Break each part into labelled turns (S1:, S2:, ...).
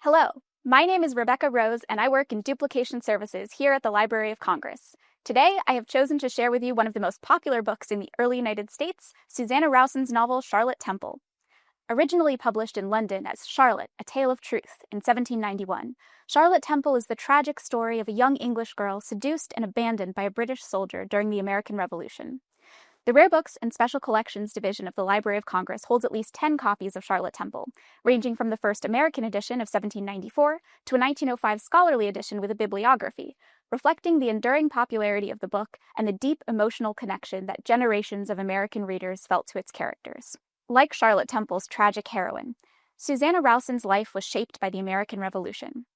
S1: Hello, my name is Rebecca Rose, and I work in duplication services here at the Library of Congress. Today, I have chosen to share with you one of the most popular books in the early United States, Susanna Rowson's novel Charlotte Temple. Originally published in London as Charlotte, A Tale of Truth in 1791, Charlotte Temple is the tragic story of a young English girl seduced and abandoned by a British soldier during the American Revolution. The Rare Books and Special Collections Division of the Library of Congress holds at least 10 copies of Charlotte Temple, ranging from the first American edition of 1794 to a 1905 scholarly edition with a bibliography, reflecting the enduring popularity of the book and the deep emotional connection that generations of American readers felt to its characters. Like Charlotte Temple's tragic heroine, Susanna Rowson's life was shaped by the American Revolution.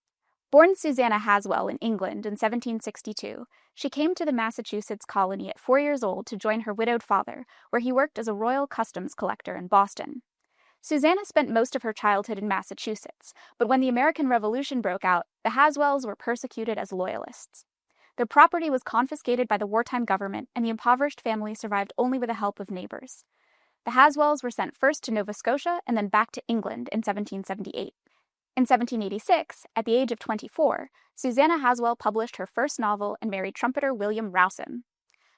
S1: Born Susanna Haswell in England in 1762, she came to the Massachusetts colony at 4 years old to join her widowed father, where he worked as a royal customs collector in Boston. Susanna spent most of her childhood in Massachusetts, but when the American Revolution broke out, the Haswells were persecuted as loyalists. Their property was confiscated by the wartime government, and the impoverished family survived only with the help of neighbors. The Haswells were sent first to Nova Scotia and then back to England in 1778. In 1786, at the age of 24, Susanna Haswell published her first novel and married trumpeter William Rowson.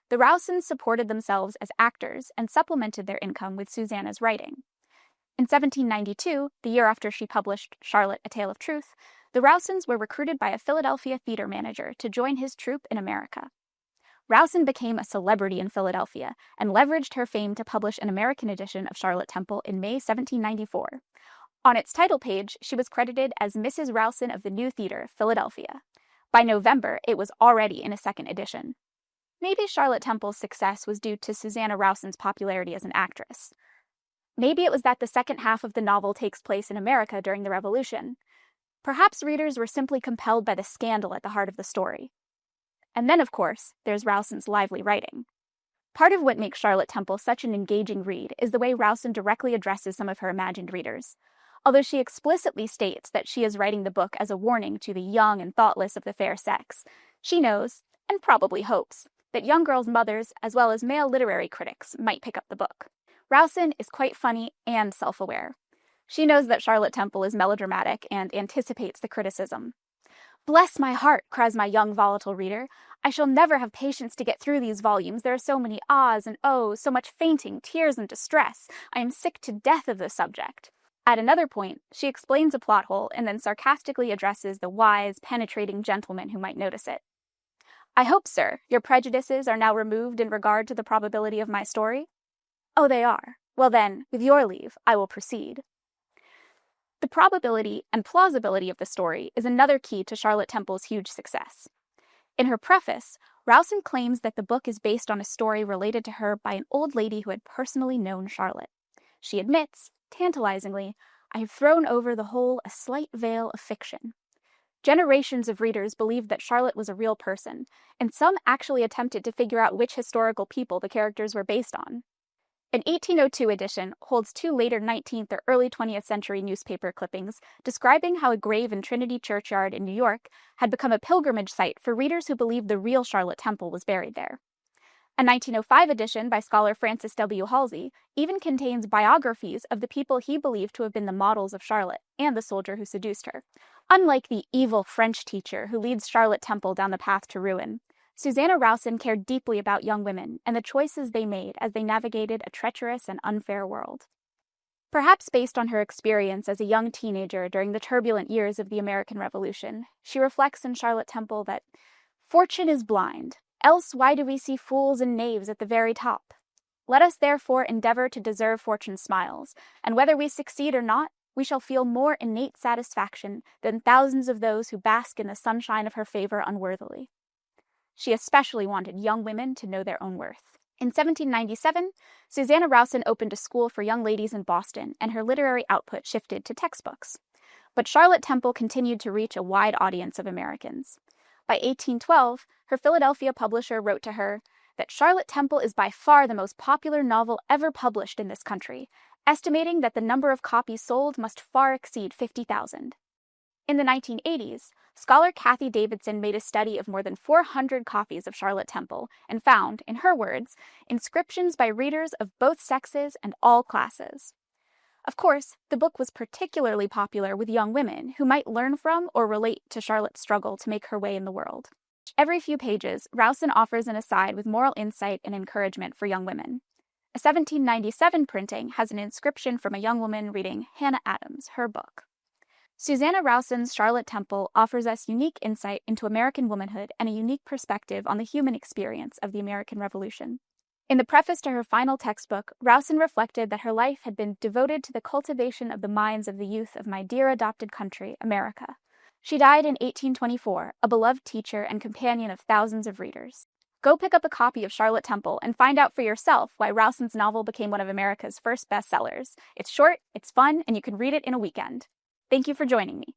S1: The Rowsons supported themselves as actors and supplemented their income with Susanna's writing. In 1792, the year after she published Charlotte, A Tale of Truth, the Rowsons were recruited by a Philadelphia theater manager to join his troupe in America. Rowson became a celebrity in Philadelphia and leveraged her fame to publish an American edition of Charlotte Temple in May 1794. On its title page, she was credited as Mrs. Rowson of the New Theater, Philadelphia. By November, it was already in a second edition. Maybe Charlotte Temple's success was due to Susanna Rowson's popularity as an actress. Maybe it was that the second half of the novel takes place in America during the Revolution. Perhaps readers were simply compelled by the scandal at the heart of the story. And then, of course, there's Rowson's lively writing. Part of what makes Charlotte Temple such an engaging read is the way Rowson directly addresses some of her imagined readers. Although she explicitly states that she is writing the book as a warning to the young and thoughtless of the fair sex, she knows, and probably hopes, that young girls' mothers, as well as male literary critics, might pick up the book. Rowson is quite funny and self-aware. She knows that Charlotte Temple is melodramatic and anticipates the criticism. "Bless my heart," cries my young volatile reader, "I shall never have patience to get through these volumes. There are so many ahs and ohs, so much fainting, tears, and distress. I am sick to death of the subject." At another point, she explains a plot hole and then sarcastically addresses the wise, penetrating gentleman who might notice it. "I hope, sir, your prejudices are now removed in regard to the probability of my story?" "Oh, they are. Well then, with your leave, I will proceed." The probability and plausibility of the story is another key to Charlotte Temple's huge success. In her preface, Rowson claims that the book is based on a story related to her by an old lady who had personally known Charlotte. She admits, tantalizingly, "I have thrown over the whole a slight veil of fiction." Generations of readers believed that Charlotte was a real person, and some actually attempted to figure out which historical people the characters were based on. An 1802 edition holds 2 later 19th or early 20th century newspaper clippings describing how a grave in Trinity Churchyard in New York had become a pilgrimage site for readers who believed the real Charlotte Temple was buried there. A 1905 edition by scholar Francis W. Halsey even contains biographies of the people he believed to have been the models of Charlotte and the soldier who seduced her. Unlike the evil French teacher who leads Charlotte Temple down the path to ruin, Susanna Rowson cared deeply about young women and the choices they made as they navigated a treacherous and unfair world. Perhaps based on her experience as a young teenager during the turbulent years of the American Revolution, she reflects in Charlotte Temple that "Fortune is blind. Else why do we see fools and knaves at the very top? Let us therefore endeavor to deserve fortune's smiles, and whether we succeed or not, we shall feel more innate satisfaction than thousands of those who bask in the sunshine of her favor unworthily." She especially wanted young women to know their own worth. In 1797, Susanna Rowson opened a school for young ladies in Boston, and her literary output shifted to textbooks. But Charlotte Temple continued to reach a wide audience of Americans. By 1812, her Philadelphia publisher wrote to her that Charlotte Temple is by far the most popular novel ever published in this country, estimating that the number of copies sold must far exceed 50,000. In the 1980s, scholar Kathy Davidson made a study of more than 400 copies of Charlotte Temple and found, in her words, inscriptions by readers of both sexes and all classes. Of course, the book was particularly popular with young women who might learn from or relate to Charlotte's struggle to make her way in the world. Every few pages, Rowson offers an aside with moral insight and encouragement for young women. A 1797 printing has an inscription from a young woman reading Hannah Adams, her book. Susanna Rowson's Charlotte Temple offers us unique insight into American womanhood and a unique perspective on the human experience of the American Revolution. In the preface to her final textbook, Rowson reflected that her life had been devoted to the cultivation of the minds of the youth of my dear adopted country, America. She died in 1824, a beloved teacher and companion of thousands of readers. Go pick up a copy of Charlotte Temple and find out for yourself why Rowson's novel became one of America's first bestsellers. It's short, it's fun, and you can read it in a weekend. Thank you for joining me.